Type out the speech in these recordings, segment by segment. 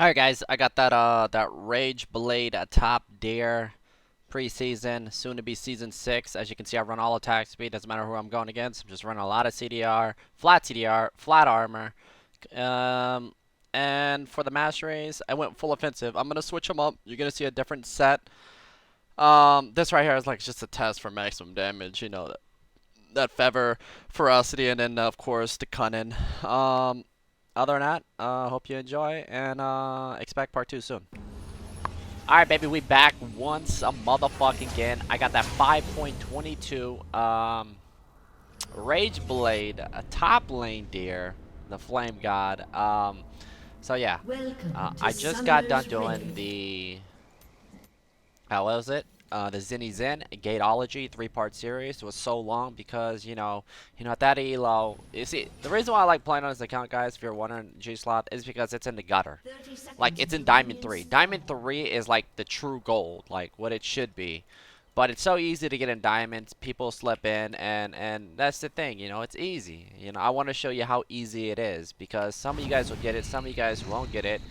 Alright guys, I got that Rageblade top deer preseason, soon to be season 6. As you can see, I run all attack speed, doesn't matter who I'm going against. I'm just running a lot of CDR, flat armor. Um and for the masteries, I went full offensive. I'm gonna switch them up. You're gonna see a different set. This right here is like just a test for maximum damage, that feather ferocity, and then of course the cunning. Other than that, hope you enjoy and expect part 2 soon. Alright, baby, we back once a motherfucking again. I got that 5.22 Rageblade, a top lane deer, the Flame God. So yeah, I just got done doing the how was it? The Zinny Zen Gateology 3-part series. It was so long because at that elo. You see, the reason why I like playing on this account, guys, if you're wondering, G slot, is because it's in the gutter. Like it's in Diamond 3. Diamond 3 is like the true gold, like what it should be. But it's so easy to get in diamonds. People slip in, and that's the thing. It's easy. I want to show you how easy it is because some of you guys will get it, some of you guys won't get it,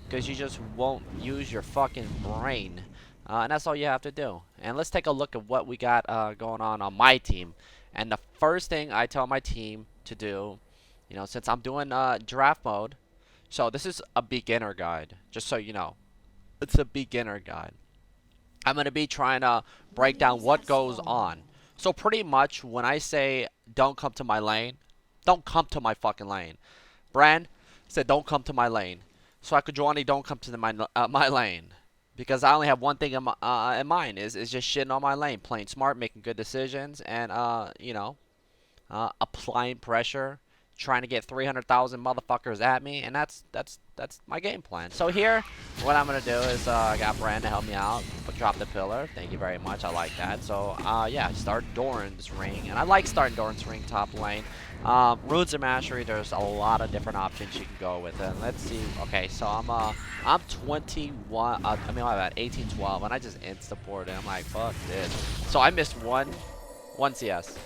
because you just won't use your fucking brain. And that's all you have to do. And let's take a look at what we got going on my team. And the first thing I tell my team to do, since I'm doing draft mode, so this is a beginner guide, just so you know. It's a beginner guide. I'm going to be trying to break down what goes on. So pretty much when I say don't come to my lane, don't come to my fucking lane. Brand said don't come to my lane. So Akajwani, don't come to my lane. Because I only have one thing in mind is just shitting on my lane, playing smart, making good decisions, and applying pressure, trying to get 300,000 motherfuckers at me, and that's my game plan. So here, what I'm gonna do is I got Brand to help me out, but drop the pillar. Thank you very much. I like that. So yeah, start Doran's ring, and I like starting Doran's ring top lane. Runes of Mastery, there's a lot of different options you can go with. And let's see. Okay, so I'm 21. I mean, my bad, 18, 12, and I just insta-ported. I'm like, fuck this. So I missed one CS,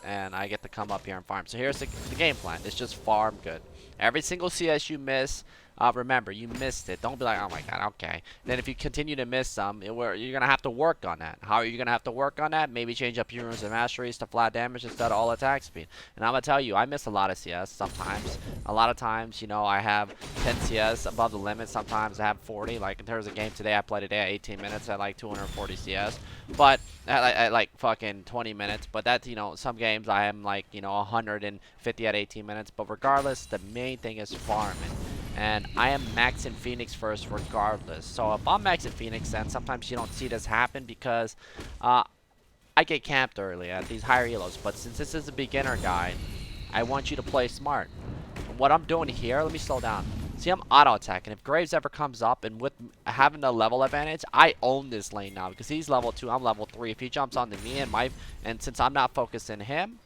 and I get to come up here and farm. So here's the game plan. It's just farm good. Every single CS you miss, remember, you missed it. Don't be like, oh my god, okay. And then if you continue to miss some, you're going to have to work on that. How are you going to have to work on that? Maybe change up your runes and masteries to flat damage instead of all attack speed. And I'm going to tell you, I miss a lot of CS sometimes. A lot of times, I have 10 CS above the limit. Sometimes I have 40. Like, in terms of game today, I played today at 18 minutes at like 240 CS. But at like fucking 20 minutes. But that's, some games I am like, 150 at 18 minutes. But regardless, the main thing is farming. And I am maxing Phoenix first regardless. So if I'm maxing Phoenix, then sometimes you don't see this happen because I get camped early at these higher elos. But since this is a beginner guide, I want you to play smart. And what I'm doing here, let me slow down. See, I'm auto-attacking. If Graves ever comes up, and with having the level advantage, I own this lane now. Because he's level 2, I'm level 3. If he jumps onto me and since I'm not focusing him,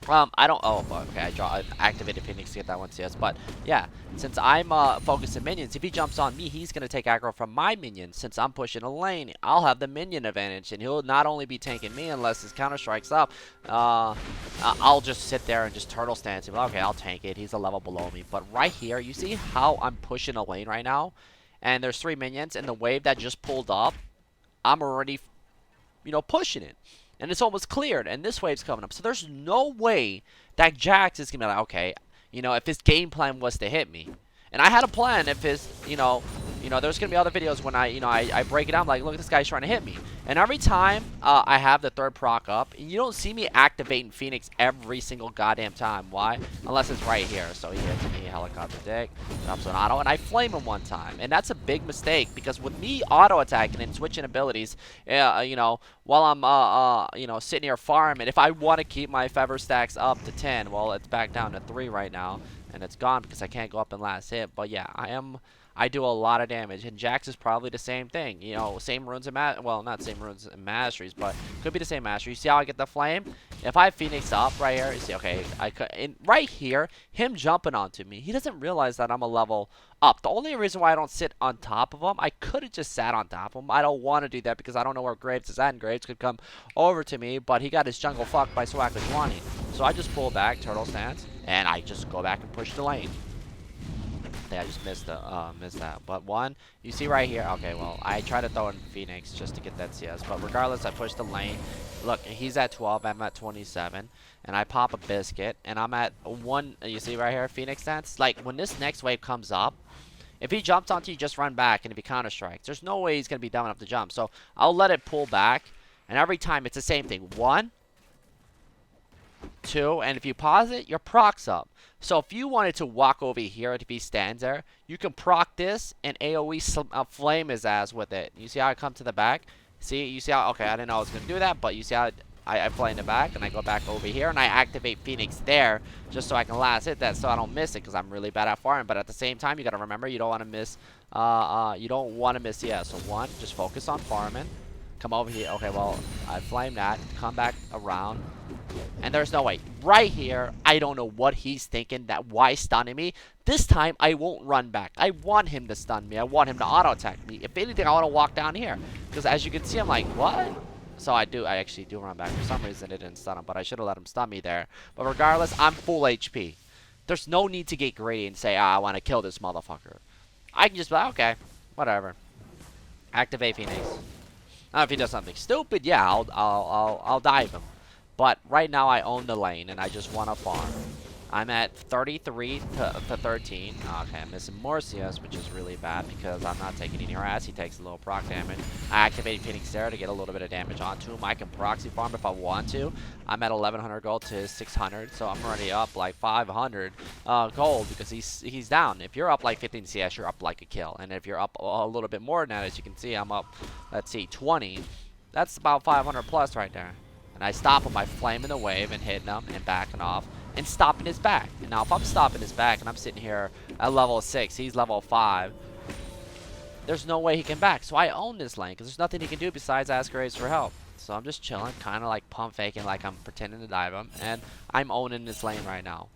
I don't. Oh, okay. I activated Phoenix to get that one CS. But yeah, since I'm focusing minions, if he jumps on me, he's gonna take aggro from my minions. Since I'm pushing a lane, I'll have the minion advantage, and he'll not only be tanking me unless his counter strikes up. I'll just sit there and just turtle stance him. Okay, I'll tank it. He's a level below me. But right here, you see how I'm pushing a lane right now, and there's 3 minions, and the wave that just pulled up, I'm already, pushing it. And it's almost cleared, and this wave's coming up. So there's no way that Jax is going to be like, okay, if his game plan was to hit me. And I had a plan if his, there's going to be other videos when I break it down, like, look, this guy's trying to hit me. And every time I have the 3rd proc up, you don't see me activating Phoenix every single goddamn time. Why? Unless it's right here. So he hits me, helicopter dick, drops an auto, and I flame him one time. And that's a big mistake because with me auto-attacking and switching abilities, while I'm, sitting here farming, if I want to keep my feather stacks up to 10, well, it's back down to 3 right now. And it's gone because I can't go up in last hit. But yeah, I do a lot of damage. And Jax is probably the same thing. Same runes and well, not same runes and masteries, but could be the same mastery. You see how I get the flame? If I Phoenix up right here, you see, okay, I could, and right here, him jumping onto me, he doesn't realize that I'm a level up. The only reason why I don't sit on top of him, I could have just sat on top of him. I don't want to do that because I don't know where Graves is at, and Graves could come over to me, but he got his jungle fucked by Swakajwani. So I just pull back, turtle stance, and I just go back and push the lane. nothing. I just missed that. But one, you see right here. Okay, well, I tried to throw in Phoenix just to get that CS. But regardless, I pushed the lane. Look, he's at 12. I'm at 27. And I pop a biscuit. And I'm at 1. You see right here, Phoenix stance? Like, when this next wave comes up, if he jumps onto you, just run back. And if he counter-strikes, there's no way he's going to be dumb enough to jump. So I'll let it pull back. And every time, it's the same thing. 1, 2, and if you pause it, your proc's up. So if you wanted to walk over here, if he stands there, you can proc this and AoE flame his ass with it. You see how I come to the back? See, you see how, okay, I didn't know I was going to do that, but you see how I play in the back, and I go back over here, and I activate Phoenix there, just so I can last hit that, so I don't miss it, because I'm really bad at farming. But at the same time, you got to remember, you don't want to miss, yeah. So one, just focus on farming. Come over here. Okay, well, I flame that. Come back around. And there's no way. Right here, I don't know what he's thinking. That why stunning me. This time, I won't run back. I want him to stun me. I want him to auto-attack me. If anything, I want to walk down here. Because as you can see, I'm like, what? So I actually do run back. For some reason, it didn't stun him. But I should have let him stun me there. But regardless, I'm full HP. There's no need to get greedy and say, I want to kill this motherfucker. I can just be like, okay, whatever. Activate Phoenix. Now, if he does something stupid, yeah, I'll dive him. But right now, I own the lane, and I just want to farm. I'm at 33 to 13. Okay, I'm missing more CS, which is really bad because I'm not taking any harass. He takes a little proc damage. I activate Phoenix there to get a little bit of damage onto him. I can proxy farm if I want to. I'm at 1100 gold to his 600, so I'm already up like 500 gold because he's down. If you're up like 15 CS, you're up like a kill. And if you're up a little bit more than that, as you can see, I'm up, let's see, 20. That's about 500 plus right there. And I stop him by flaming the wave and hitting him and backing off. And stopping his back. And now if I'm stopping his back and I'm sitting here at level 6, he's level 5, there's no way he can back. So I own this lane because there's nothing he can do besides ask SirhcEz for help. So I'm just chilling, kind of like pump faking like I'm pretending to dive him. And I'm owning this lane right now.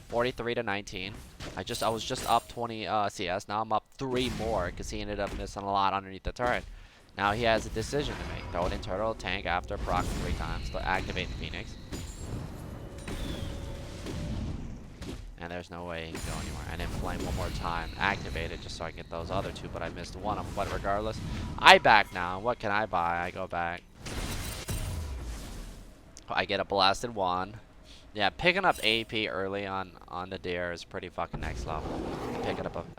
43 to 19. I was just up 20 CS. Now I'm up 3 more because he ended up missing a lot underneath the turret. Now he has a decision to make. Throw it in turtle, tank after, proc 3 times to activate Phoenix. And there's no way he can go anywhere. And then flame one more time. Activate it just so I can get those other 2, but I missed one of them. But regardless, I back now. What can I buy? I go back. I get a blasted 1. Yeah, picking up AP early on the deer is pretty fucking next level.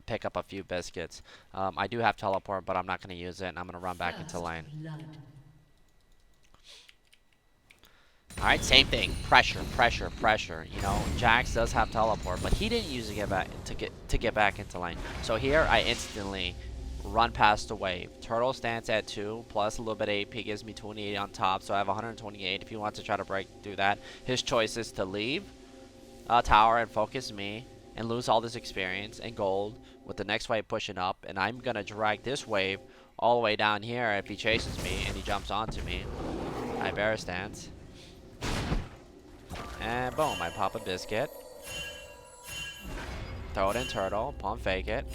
Pick up a few biscuits. I do have teleport, but I'm not going to use it. And I'm going to run back into lane. Alright, same thing. Pressure, pressure, pressure. You know, Jax does have teleport, but he didn't use it to get back into lane. So here, I instantly run past the wave. Turtle stance at 2, plus a little bit of AP gives me 28 on top, so I have 128. If he wants to try to break through that, his choice is to leave tower and focus me and lose all this experience and gold with the next wave pushing up, and I'm going to drag this wave all the way down here if he chases me and he jumps onto me. I bear a stance. And boom, I pop a biscuit. Throw it in turtle, pump fake it.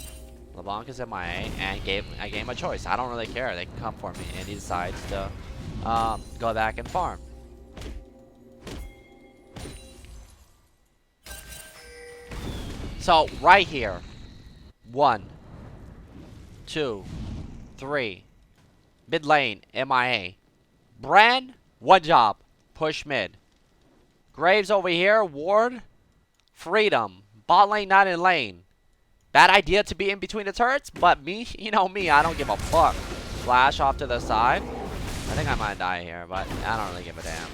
LeBlanc is MIA, and I gave him a choice. I don't really care. They can come for me, and he decides to go back and farm. So right here, 1, 2, 3, mid lane, MIA. Bran, one job, push mid. Graves over here, ward, freedom. Bot lane not in lane. Bad idea to be in between the turrets, but me, you know me, I don't give a fuck. Flash off to the side. I think I might die here, but I don't really give a damn.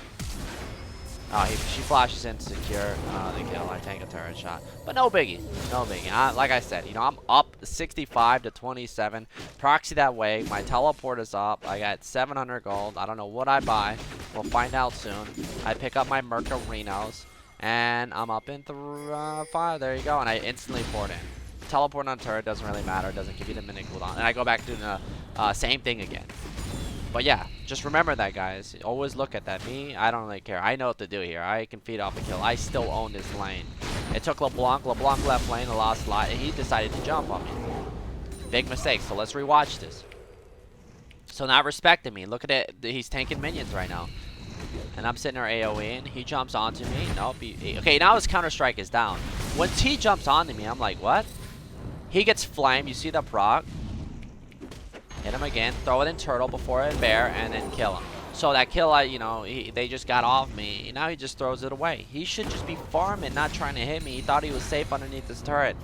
Oh, she flashes in to secure the kill. I take a turret shot, but no biggie, no biggie. Like I said, you know, I'm up 65 to 27. Proxy that way. My teleport is up. I got 700 gold. I don't know what I buy. We'll find out soon. I pick up my Mercurinos, and I'm up in 5. There you go, and I instantly port in. Teleport on turret doesn't really matter. It doesn't give you the minute cooldown, and I go back to the same thing again. But yeah, just remember that, guys. Always look at that. Me, I don't really care. I know what to do here. I can feed off a kill. I still own this lane. It took LeBlanc. LeBlanc left lane, a lost slot, and he decided to jump on me. Big mistake. So let's rewatch this. So not respecting me. Look at it. He's tanking minions right now. And I'm sitting there AoEing. He jumps onto me. Nope. Okay, now his counter strike is down. Once he jumps onto me, I'm like, what? He gets flame. You see the proc? Hit him again. Throw it in turtle before it bear, and then kill him. So that kill, you know, they just got off me. Now he just throws it away. He should just be farming, not trying to hit me. He thought he was safe underneath this turret.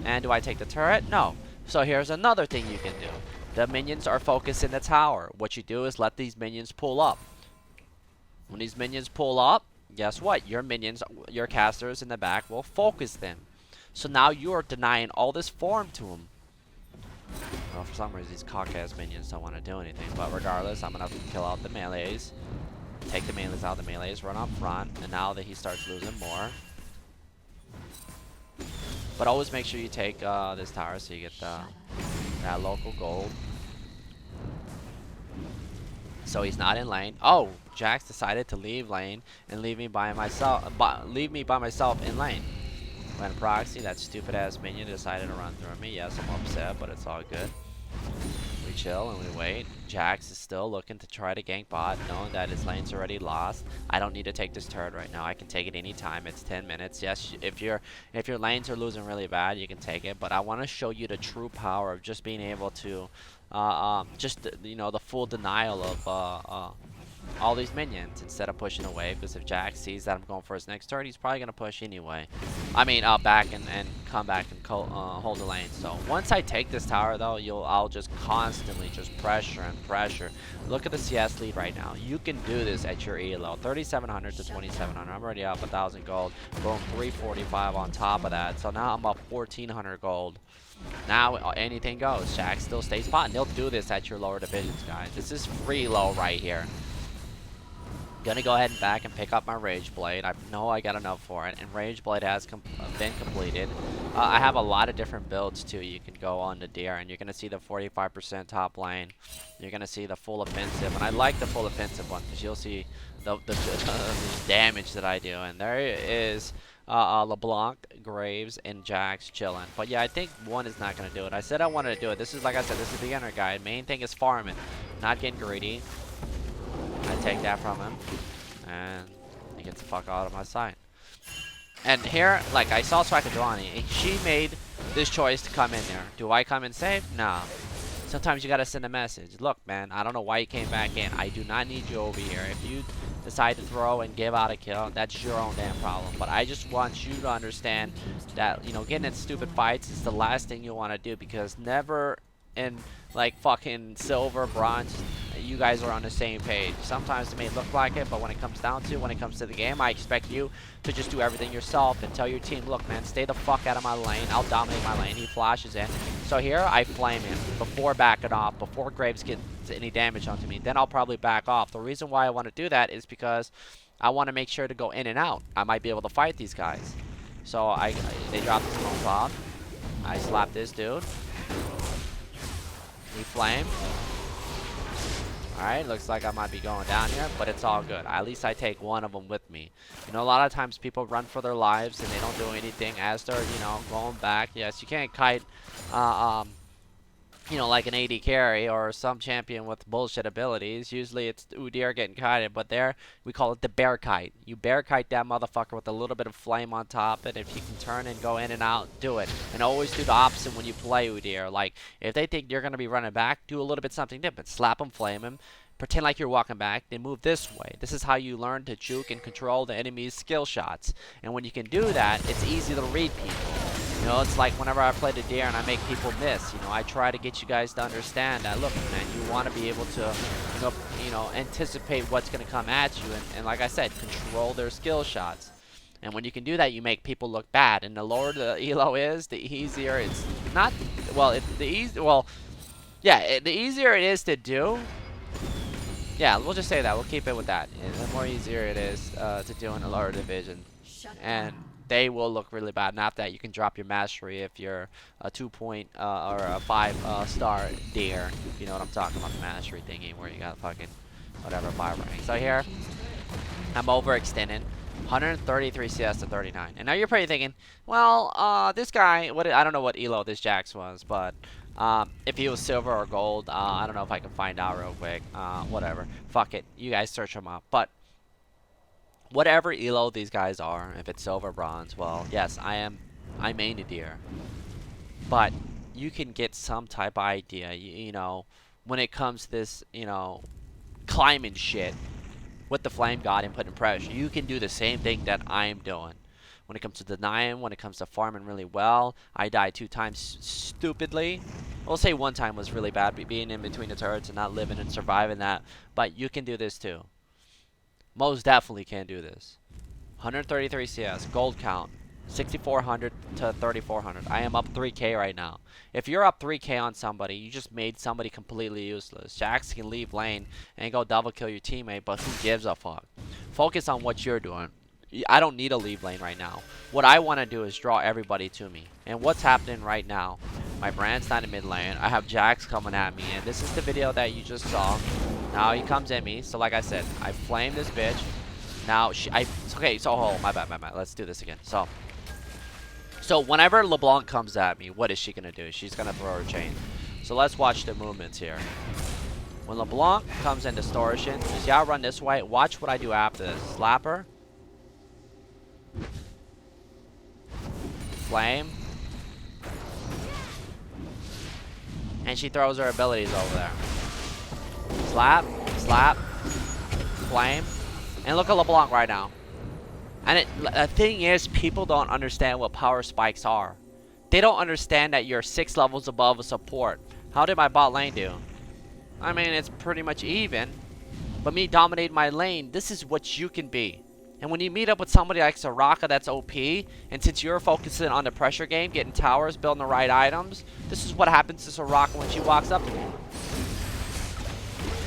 And do I take the turret? No. So here's another thing you can do. The minions are focused in the tower. What you do is let these minions pull up. When these minions pull up, guess what? Your minions, your casters in the back will focus them. So now you are denying all this farm to them. Well, for some reason, these cock-ass minions don't want to do anything. But regardless, I'm going to kill out the melees. Take the melees out of the melees, run up front. And now that he starts losing more. But always make sure you take this tower so you get that local gold. So he's not in lane. Oh, Jax decided to leave lane and leave me by myself. Leave me by myself in lane. When proxy, that stupid ass minion decided to run through me. Yes, I'm upset, but it's all good. We chill and we wait. Jax is still looking to try to gank bot, knowing that his lane's already lost. I don't need to take this turret right now. I can take it anytime. It's 10 minutes. Yes, if your lanes are losing really bad, you can take it. But I want to show you the true power of just being able to, you know, the full denial of all these minions instead of pushing away. Because if Jax sees that I'm going for his next turret, he's probably gonna push anyway. I mean, back and come back and hold the lane. So once I take this tower, though, I'll just constantly just pressure and pressure. Look at the CS lead right now. You can do this at your elo, 3,700 to 2,700. I'm already up 1,000 gold. Boom, 345 on top of that. So now I'm up 1,400 gold. Now anything goes. Jax still stays spot, and they'll do this at your lower divisions, guys. This is free low right here. Gonna go ahead and back and pick up my Rageblade. I know I got enough for it, and Rageblade has been completed. I have a lot of different builds too. You can go on to UDYR, and you're gonna see the 45% top lane. You're gonna see the full offensive, and I like the full offensive one because you'll see the damage that I do. And there is LeBlanc, Graves, and Jax chilling. But yeah, I think one is not gonna do it. I said I wanted to do it. This is, like I said, this is the beginner guide. Main thing is farming, not getting greedy. I take that from him, and he gets the fuck out of my sight. And here, like, I saw Swakadrani. She made this choice to come in there. Do I come and save? No. Sometimes you gotta send a message. Look, man, I don't know why you came back in. I do not need you over here. If you decide to throw and give out a kill, that's your own damn problem. But I just want you to understand that, you know, getting in stupid fights is the last thing you want to do, because never in, like, fucking silver, bronze, you guys are on the same page. Sometimes it may look like it, but when it comes to the game, I expect you to just do everything yourself and tell your team, look, man, stay the fuck out of my lane. I'll dominate my lane. He flashes in. So here, I flame him before backing off, before Graves gets any damage onto me. Then I'll probably back off. The reason why I want to do that is because I want to make sure to go in and out. I might be able to fight these guys. So they drop the smoke bomb. I slap this dude. He flamed. Alright, looks like I might be going down here, but it's all good. At least I take one of them with me. You know, a lot of times people run for their lives and they don't do anything as they're, you know, going back. Yes, you can't kite, you know, like an AD carry or some champion with bullshit abilities. Usually it's UDYR getting kited, but there we call it the bear kite. You bear kite that motherfucker with a little bit of flame on top, and if you can turn and go in and out, do it. And always do the opposite when you play UDYR. Like, if they think you're going to be running back, do a little bit something different. Slap them, flame them. Pretend like you're walking back, then move this way. This is how you learn to juke and control the enemy's skill shots. And when you can do that, it's easy to read people. You know, it's like whenever I play the UDYR and I make people miss, you know, I try to get you guys to understand that, look, man, you want to be able to, you know, anticipate what's going to come at you. And like I said, control their skill shots. And when you can do that, you make people look bad. And the lower the elo is, the easier it's not, well, the easier it is to do. Yeah, we'll just say that. We'll keep it with that. The more easier it is to do in a lower division. And they will look really bad. And after that, you can drop your mastery if you're a 2-point or a 5-star UDYR. If you know what I'm talking about, the mastery thingy where you got fucking whatever 5 rank. So here, I'm overextending. 133 CS to 39. And now you're probably thinking, well, this guy, I don't know what elo this Jax was, but if he was silver or gold, I don't know if I can find out real quick. Whatever. Fuck it. You guys search them up. But whatever elo these guys are, if it's silver, bronze, well, yes, I main UDYR. but you can get some type of idea, you know, when it comes to this, you know, climbing shit with the Flame God and putting pressure. You can do the same thing that I'm doing. When it comes to denying, when it comes to farming really well, I died 2 times stupidly. We'll say 1 time was really bad, being in between the turrets and not living and surviving that. But you can do this too. Most definitely can do this. 133 CS, gold count, 6,400 to 3,400. I am up 3K right now. If you're up 3K on somebody, you just made somebody completely useless. Jax can leave lane and go double kill your teammate, but who gives a fuck? Focus on what you're doing. I don't need to leave lane right now. What I want to do is draw everybody to me. And what's happening right now? My brand's not in mid lane. I have Jax coming at me, and this is the video that you just saw. Now he comes at me. So like I said, I flame this bitch. Now okay. So hold, my bad. Let's do this again. So whenever LeBlanc comes at me, what is she gonna do? She's gonna throw her chain. So let's watch the movements here. When LeBlanc comes in distortion, just y'all run this way. Watch what I do after this. Slap her. Flame. And she throws her abilities over there. Slap, slap, flame. And look at LeBlanc right now. And the thing is, people don't understand what power spikes are. They don't understand that you're 6 levels above a support. How did my bot lane do? I mean, it's pretty much even. But me dominating my lane, this is what you can be. And when you meet up with somebody like SirhcEz that's OP, and since you're focusing on the pressure game, getting towers, building the right items, this is what happens to SirhcEz when she walks up to me.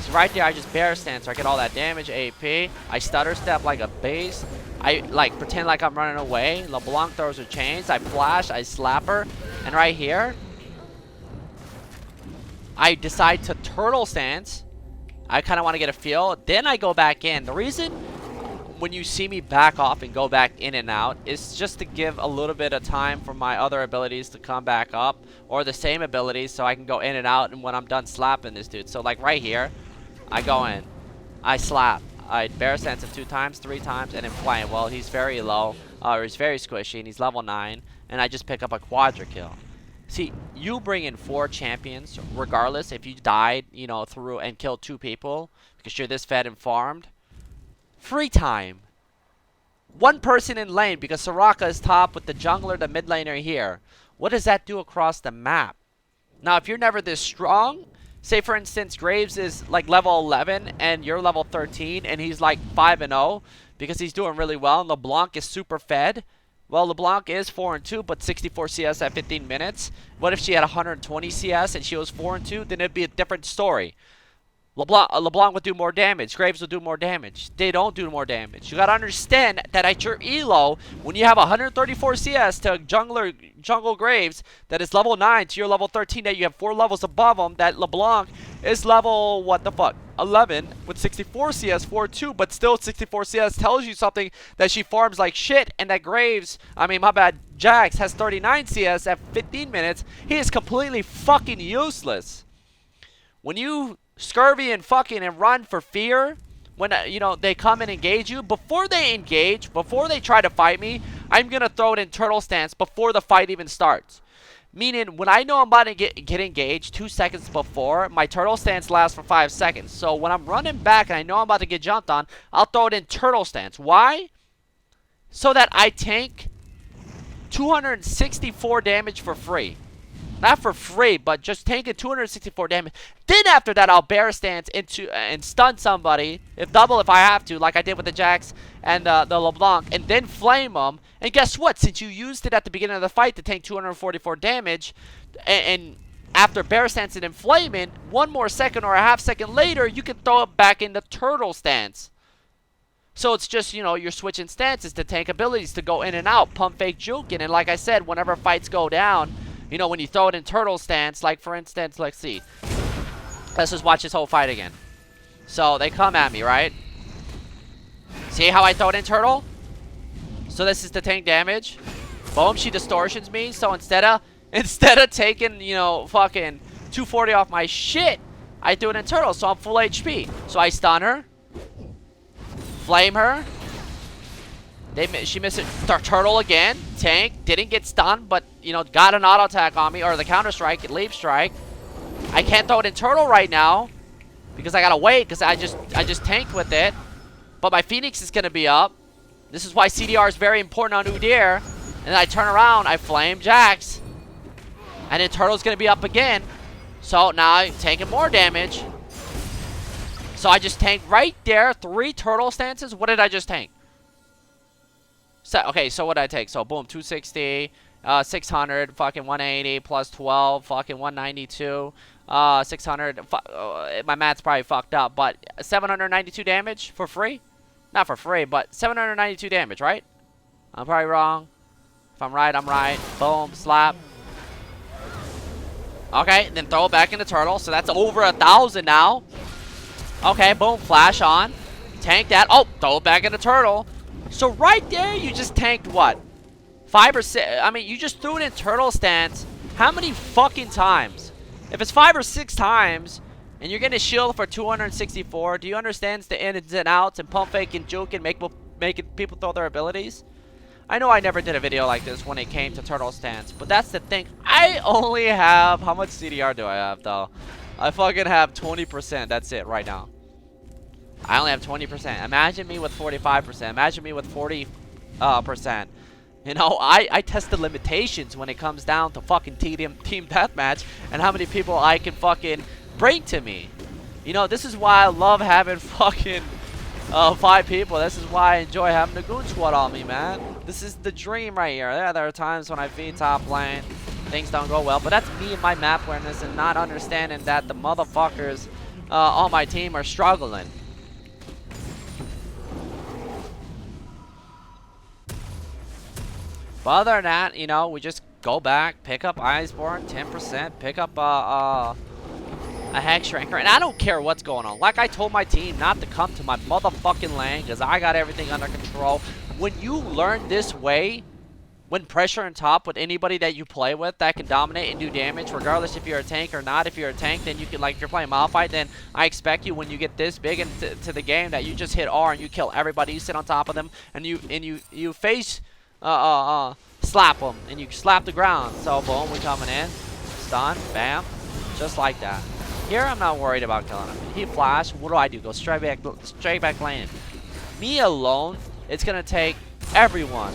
So right there, I just bear stand, so I get all that damage, AP. I stutter step like a base. I like pretend like I'm running away. LeBlanc throws her chains. I flash, I slap her. And right here, I decide to turtle stance. I kind of want to get a feel. Then I go back in. The reason when you see me back off and go back in and out, it's just to give a little bit of time for my other abilities to come back up, or the same abilities, so I can go in and out and when I'm done slapping this dude. So like right here, I go in, I slap, I bear sense him 2 times, 3 times, and then flame. Well, he's very low, or he's very squishy, and he's level 9, and I just pick up a quadra kill. See, you bring in 4 champions, regardless if you died, you know, through and killed 2 people, because you're this fed and farmed. Free time. 1 person in lane because SirhcEz is top with the jungler, the mid laner here. What does that do across the map? Now, if you're never this strong, say for instance Graves is like level 11 and you're level 13 and he's like 5-0 because he's doing really well and LeBlanc is super fed. Well, LeBlanc is 4-2 but 64 CS at 15 minutes. What if she had 120 CS and she was 4-2? Then it'd be a different story. LeBlanc would do more damage. Graves would do more damage. They don't do more damage. You gotta understand that at your elo, when you have 134 CS to jungle Graves that is level 9 to your level 13, that you have 4 levels above him, that LeBlanc is level, what the fuck, 11 with 64 CS, 4-2, but still 64 CS tells you something that she farms like shit, and that Graves, I mean, my bad, Jax has 39 CS at 15 minutes. He is completely fucking useless. When you scurvy and fucking and run for fear, when you know they come and engage you, before they engage, before they try to fight me, I'm gonna throw it in turtle stance before the fight even starts. Meaning, when I know I'm about to get engaged 2 seconds before, my turtle stance lasts for 5 seconds. So when I'm running back and I know I'm about to get jumped on, I'll throw it in turtle stance. Why? So that I tank 264 damage for free. Not for free, but just tanking 264 damage. Then after that, I'll bear stance into and stun somebody, if I have to, like I did with the Jax and the LeBlanc, and then flame them. And guess what? Since you used it at the beginning of the fight to tank 244 damage, and after bear stance and then flaming, 1 more second or a half second later, you can throw it back in the turtle stance. So it's just, you know, you're switching stances to tank abilities to go in and out, pump fake juking, and like I said, whenever fights go down, you know, when you throw it in turtle stance, like for instance, let's see. Let's just watch this whole fight again. So they come at me, right? See how I throw it in turtle? So this is the tank damage. Boom, she distortions me. So instead of taking, you know, fucking 240 off my shit, I do it in turtle, so I'm full HP. So I stun her, flame her, She missed it. Turtle again. Tank. Didn't get stunned, but, you know, got an auto attack on me. Or the counter strike. Leap strike. I can't throw it in turtle right now. Because I gotta wait. Because I just tanked with it. But my Phoenix is gonna be up. This is why CDR is very important on UDYR. And then I turn around. I flame Jax. And then turtle's gonna be up again. So now I'm taking more damage. So I just tanked right there. 3 turtle stances. What did I just tank? So, okay, so what did I take? So boom, 260, 600, fucking 180, plus 12, fucking 192, 600. My math's probably fucked up, but 792 damage for free? Not for free, but 792 damage, right? I'm probably wrong. If I'm right, I'm right. Boom, slap. Okay, then throw it back into turtle. So that's over 1,000 now. Okay, boom, flash on. Tank that. Oh, throw it back into turtle. So right there, you just tanked what? 5 or 6. I mean, you just threw it in turtle stance. How many fucking times? If it's 5 or 6 times, and you're getting a shield for 264, do you understand the ins and outs and pump fake and juke and making people throw their abilities? I know I never did a video like this when it came to turtle stance, but that's the thing. I only have, how much CDR do I have though? I fucking have 20%. That's it right now. I only have 20%. Imagine me with 45%. Imagine me with 40%. You know, I test the limitations when it comes down to fucking team deathmatch and how many people I can fucking bring to me. You know, this is why I love having fucking 5 people. This is why I enjoy having the goon squad on me, man. This is the dream right here. Yeah, there are times when I feed top lane, things don't go well, but that's me and my map awareness and not understanding that the motherfuckers on my team are struggling. But other than that, you know, we just go back, pick up Iceborne, 10%, pick up a Hex Shrinker, and I don't care what's going on. Like I told my team not to come to my motherfucking lane because I got everything under control. When you learn this way, when pressure on top with anybody that you play with that can dominate and do damage, regardless if you're a tank or not. If you're a tank, then you can, like, if you're playing Malphite, then I expect you when you get this big into the game that you just hit R and you kill everybody. You sit on top of them and you face slap them and you slap the ground. So boom, we coming in, stun, bam, just like that. Here I'm not worried about killing him. He flash. What do? Go straight back lane. Me alone, it's gonna take everyone.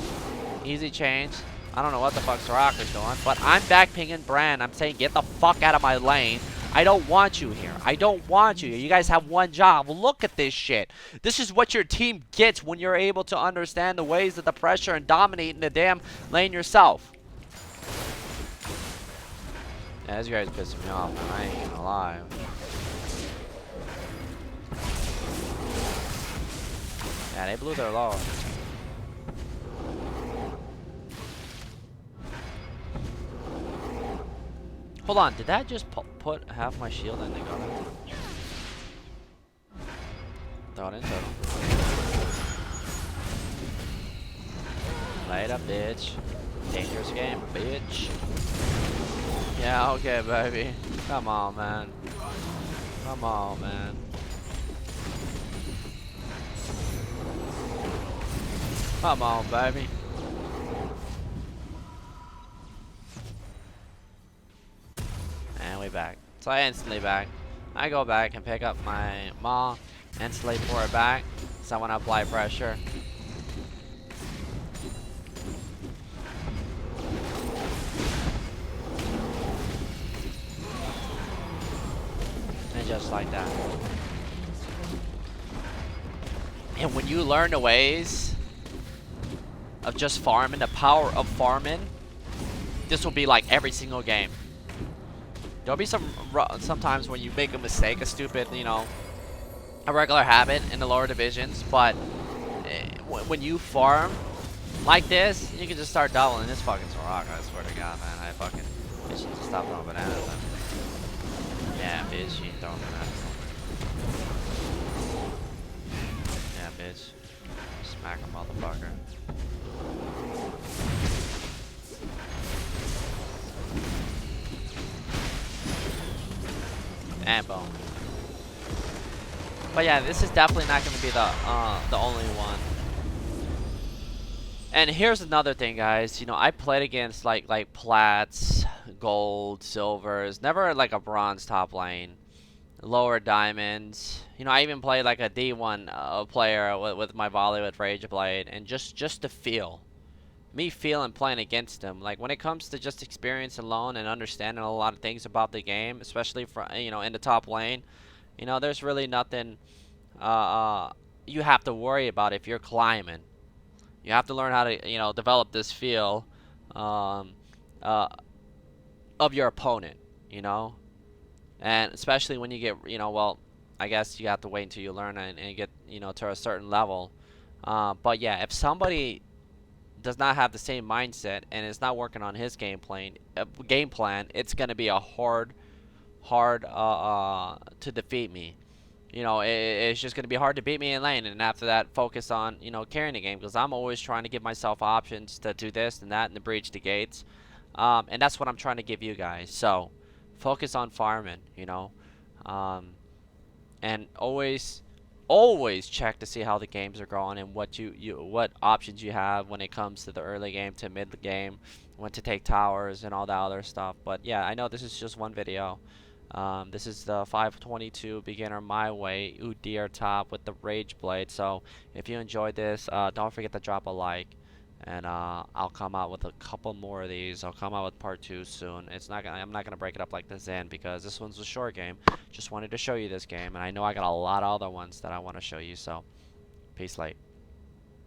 Easy change. I don't know what the fuck SirhcEz doing, but I'm back pinging Brand. I'm saying get the fuck out of my lane. I don't want you here. I don't want you here. You guys have one job. Look at this shit. This is what your team gets when you're able to understand the ways of the pressure and dominate in the damn lane yourself. Yeah, this guy's pissing me off, man. I ain't gonna lie. Yeah, they blew their load. Hold on, did that just put half my shield in the gun? Throw it in total. Later, bitch. Dangerous game, bitch. Yeah, okay, baby. Come on, man. Come on, man. Come on, baby. And we back. So I instantly back. I go back and pick up my maw. Instantly pour it back. So I want to apply pressure. And just like that. And when you learn the ways of just farming, the power of farming, this will be like every single game. There'll be sometimes when you make a mistake, a stupid, you know, a regular habit in the lower divisions, but when you farm like this, you can just start doubling this fucking SirhcEz, I swear to God, man. I fucking, bitch, you just stop throwing bananas, man. Yeah, bitch, you ain't throwing bananas. Yeah, bitch. Smack a motherfucker. And boom. But yeah, this is definitely not going to be the only one. And here's another thing, guys. You know, I played against like plats, gold, silvers, never like a bronze top lane, lower diamonds. You know, I even played like a D1 player with my volley with Rageblade, and just to feel. Me feeling playing against him. Like when it comes to just experience alone and understanding a lot of things about the game, especially from in the top lane, there's really nothing uh, uh, you have to worry about if you're climbing. You have to learn how to develop this feel um, uh, of your opponent. You know, and especially when you get well, I guess you have to wait until you learn and get to a certain level. But yeah, if somebody does not have the same mindset and is not working on his game plan, it's gonna be a hard to defeat me. It's just gonna be hard to beat me in lane, and after that, focus on carrying the game, because I'm always trying to give myself options to do this and that and to breach the gates, and that's what I'm trying to give you guys. So, focus on farming, um, and always check to see how the games are going and what options you have when it comes to the early game to mid game, when to take towers and all that other stuff. But yeah, I know this is just one video. This is the 522 beginner my way UDYR top with the Rageblade. So if you enjoyed this, don't forget to drop a like. And I'll come out with a couple more of these. I'll come out with part 2 soon. I'm not gonna break it up like the Zen, because this one's a short game. Just wanted to show you this game, and I know I got a lot of other ones that I want to show you. So, peace, light.